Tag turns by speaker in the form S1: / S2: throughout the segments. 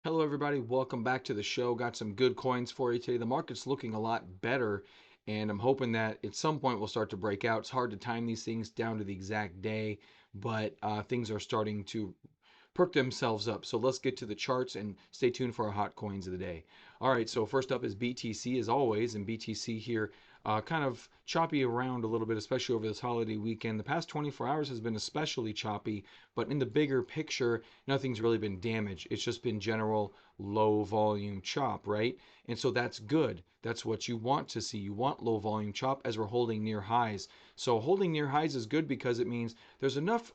S1: Hello, everybody. Welcome back to the show. Got some good coins for you today. The market's looking a lot better, and I'm hoping that at some point we'll start to break out. It's hard to time these things down to the exact day, but things are starting to perk themselves up. So let's get to the charts and stay tuned for our hot coins of the day. All right, so first up is BTC as always, and BTC here kind of choppy around a little bit, especially over this holiday weekend. The past 24 hours has been especially choppy, but in the bigger picture, nothing's really been damaged. It's just been general low volume chop, right? And so that's good. That's what you want to see. You want low volume chop as we're holding near highs. So holding near highs is good because it means there's enough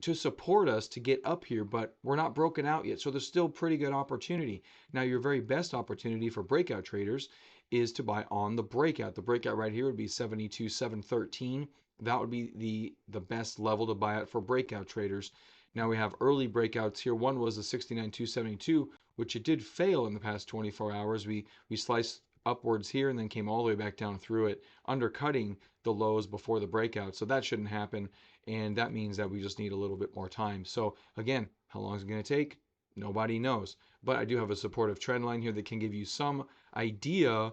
S1: to support us to get up here, but we're not broken out yet. So there's still pretty good opportunity. Now, your very best opportunity for breakout traders is to buy on the breakout. The breakout right here would be 72,713. That would be the best level to buy at for breakout traders. Now we have early breakouts here. One was the 69,272, which it did fail in the past 24 hours. We sliced upwards here and then came all the way back down through it, undercutting the lows before the breakout. So that shouldn't happen, and that means that we just need a little bit more time. So again, how long is it going to take? Nobody knows. But I do have a supportive trend line here that can give you some idea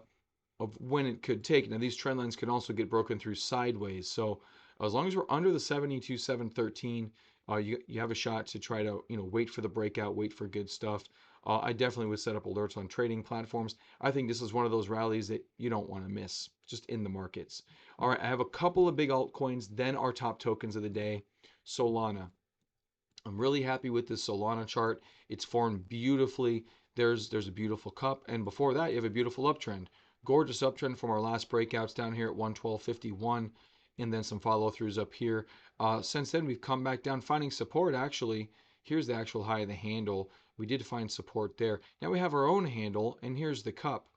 S1: of when it could take. Now these trend lines can also get broken through sideways. So as long as we're under the 72,713, you have a shot to try to wait for the breakout, wait for good stuff. I definitely would set up alerts on trading platforms. I think this is one of those rallies that you don't want to miss just in the markets. All right, I have a couple of big altcoins, then our top tokens of the day. Solana. I'm really happy with this Solana chart. It's formed beautifully. There's a beautiful cup, and before that, you have a beautiful uptrend. Gorgeous uptrend from our last breakouts down here at 112.51, and then some follow throughs up here. Since then, we've come back down, finding support actually. Here's the actual high of the handle. We did find support there. Now we have our own handle, and here's the cup.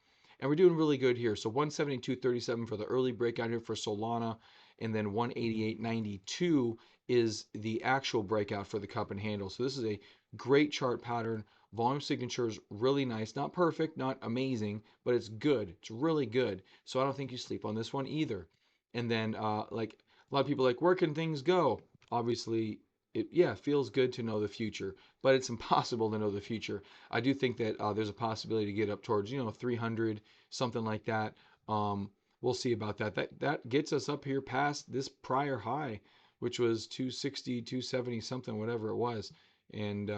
S1: And we're doing really good here. So 172.37 for the early breakout here for Solana, and then 188.92 is the actual breakout for the cup and handle. So this is a great chart pattern. Volume signature is really nice. Not perfect, not amazing, but it's good. It's really good. So I don't think you sleep on this one either. And then like a lot of people like, where can things go? Obviously, it feels good to know the future, but it's impossible to know the future. I do think that there's a possibility to get up towards 300, something like that. We'll see about that. That gets us up here past this prior high, which was 260, 270 something, whatever it was. And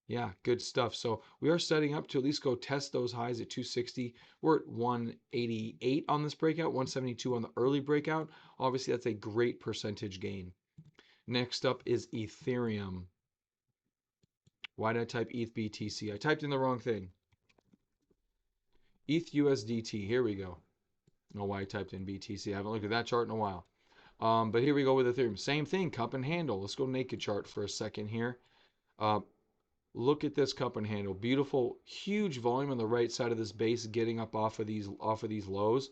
S1: yeah, good stuff. So we are setting up to at least go test those highs at 260. We're at 188 on this breakout, 172 on the early breakout. Obviously, that's a great percentage gain. Next up is Ethereum. Why did I type ETH BTC? I typed in the wrong thing. ETH USDT. Here we go. I don't know why I typed in BTC. I haven't looked at that chart in a while. But here we go with Ethereum. Same thing, cup and handle. Let's go naked chart for a second here. Uh, Look at this cup and handle. Beautiful, huge volume on the right side of this base, getting up off of these lows.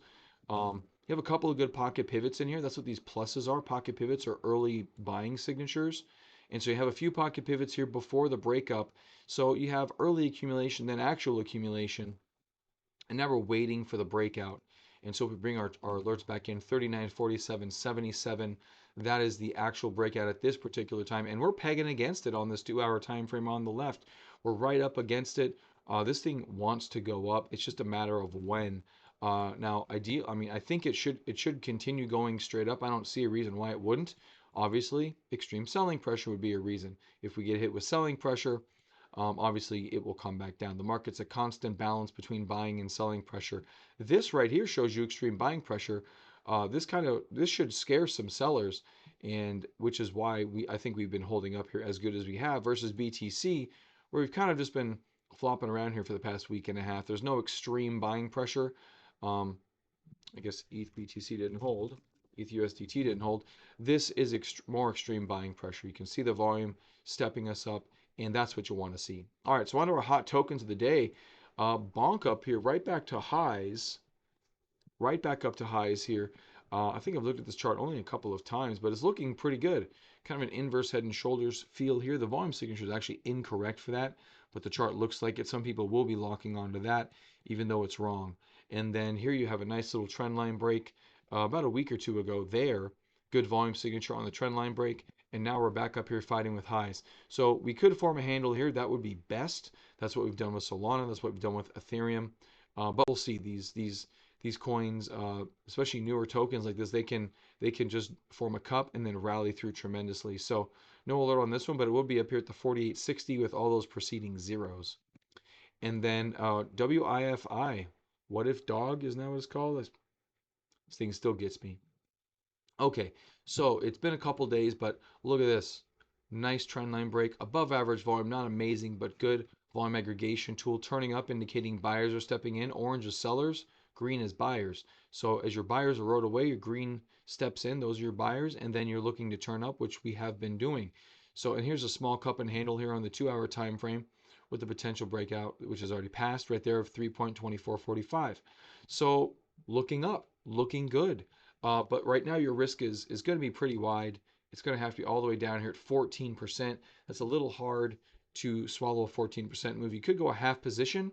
S1: You have a couple of good pocket pivots in here. That's what these pluses are. Pocket pivots are early buying signatures. And so you have a few pocket pivots here before the breakup. So you have early accumulation, then actual accumulation. And now we're waiting for the breakout. And so if we bring our alerts back in, 39, 47, 77, that is the actual breakout at this particular time. And we're pegging against it on this 2-hour time frame on the left. We're right up against it. This thing wants to go up. It's just a matter of when. Now, I think it should continue going straight up. I don't see a reason why it wouldn't. Obviously, extreme selling pressure would be a reason. If we get hit with selling pressure, obviously it will come back down. The market's a constant balance between buying and selling pressure. This right here shows you extreme buying pressure. This should scare some sellers, and which is why I think we've been holding up here as good as we have versus BTC, where we've kind of just been flopping around here for the past week and a half. There's no extreme buying pressure. I guess ETH BTC didn't hold. ETH USDT didn't hold. This is more extreme buying pressure. You can see the volume stepping us up, and that's what you want to see. All right, so on to our hot tokens of the day. BONK up here, right back to highs. Right back up to highs here. I think I've looked at this chart only a couple of times, but it's looking pretty good. Kind of an inverse head and shoulders feel here. The volume signature is actually incorrect for that, but the chart looks like it. Some people will be locking onto that, even though it's wrong. And then here you have a nice little trend line break about a week or two ago there. Good volume signature on the trend line break. And now we're back up here fighting with highs. So we could form a handle here. That would be best. That's what we've done with Solana. That's what we've done with Ethereum. But we'll see these coins, especially newer tokens like this, they can just form a cup and then rally through tremendously. So no alert on this one, but it will be up here at the 4860 with all those preceding zeros. And then WIFI, what if dog is now what it's called? This thing still gets me. Okay, so it's been a couple days, but look at this. Nice trend line break, above average volume, not amazing, but good volume aggregation tool turning up, indicating buyers are stepping in. Orange is sellers, green is buyers. So as your buyers erode away, your green steps in, those are your buyers, and then you're looking to turn up, which we have been doing. So, and here's a small cup and handle here on the 2 hour time frame with the potential breakout, which is already passed right there of 3.2445. So looking up, looking good. But right now your risk is going to be pretty wide. It's going to have to be all the way down here at 14%. That's a little hard to swallow a 14% move. You could go a half position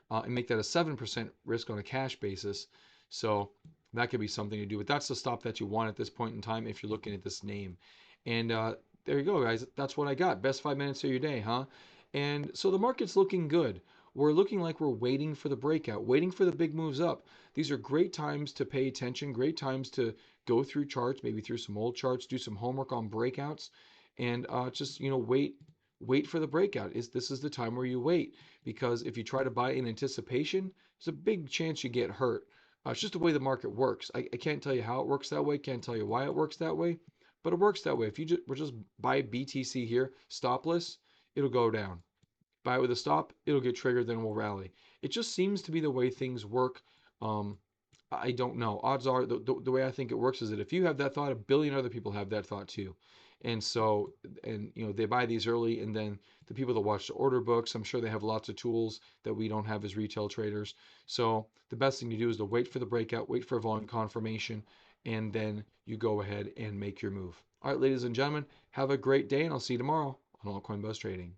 S1: and make that a 7% risk on a cash basis. So that could be something to do. But that's the stop that you want at this point in time if you're looking at this name. And there you go, guys. That's what I got. Best 5 minutes of your day, huh? And so the market's looking good. We're looking like we're waiting for the breakout, waiting for the big moves up. These are great times to pay attention, great times to go through charts, maybe through some old charts, do some homework on breakouts, and just wait for the breakout. This is the time where you wait, because if you try to buy in anticipation, there's a big chance you get hurt. It's just the way the market works. I can't tell you how it works that way, can't tell you why it works that way, but it works that way. If you just buy BTC here, stopless, it'll go down. Buy it with a stop, it'll get triggered, then we'll rally. It just seems to be the way things work. Um, I don't know. Odds are the way I think it works is that if you have that thought, a billion other people have that thought too. And so, and they buy these early, and then the people that watch the order books, I'm sure they have lots of tools that we don't have as retail traders. So the best thing to do is to wait for the breakout, wait for volume confirmation, and then you go ahead and make your move. All right, ladies and gentlemen, have a great day, and I'll see you tomorrow on Altcoin Buzz Trading.